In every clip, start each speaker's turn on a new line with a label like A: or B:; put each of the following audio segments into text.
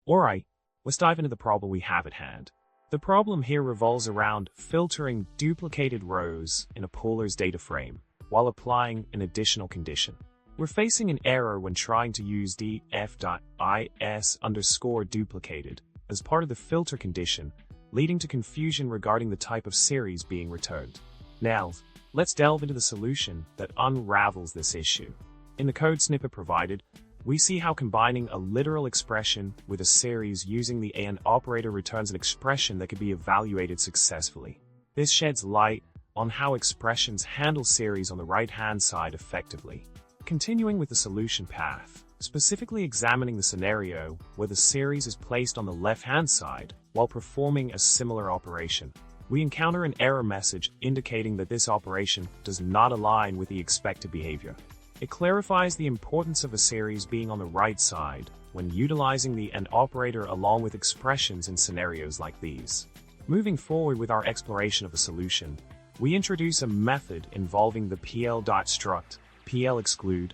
A: Alright, let's dive into the problem we have at hand. The problem here revolves around filtering duplicated rows in a Polars DataFrame while applying an additional condition. We're facing an error when trying to use df.is_duplicated as part of the filter condition, leading to confusion regarding the type of series being returned. Now, let's delve into the solution that unravels this issue. In the code snippet provided, we see how combining a literal expression with a series using the AND operator returns an expression that could be evaluated successfully. This sheds light on how expressions handle series on the right-hand side effectively. Continuing with the solution path, specifically examining the scenario where the series is placed on the left-hand side while performing a similar operation, we encounter an error message indicating that this operation does not align with the expected behavior. It clarifies the importance of a series being on the right side when utilizing the AND operator along with expressions in scenarios like these. Moving forward with our exploration of the solution, we introduce a method involving the pl.struct pl_exclude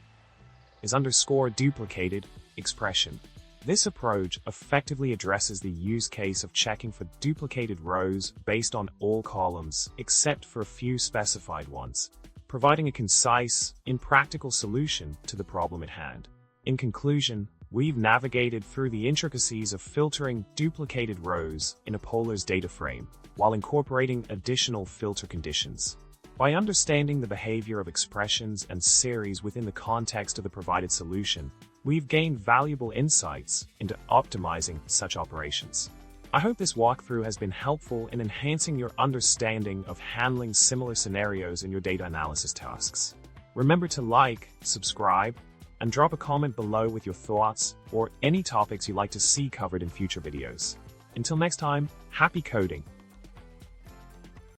A: is _duplicated expression. This approach effectively addresses the use case of checking for duplicated rows based on all columns except for a few specified ones, providing a concise, impractical solution to the problem at hand. In conclusion, we've navigated through the intricacies of filtering duplicated rows in a Polars DataFrame while incorporating additional filter conditions. By understanding the behavior of expressions and series within the context of the provided solution, we've gained valuable insights into optimizing such operations. I hope this walkthrough has been helpful in enhancing your understanding of handling similar scenarios in your data analysis tasks. Remember to like, subscribe, and drop a comment below with your thoughts or any topics you'd like to see covered in future videos. Until next time, happy coding!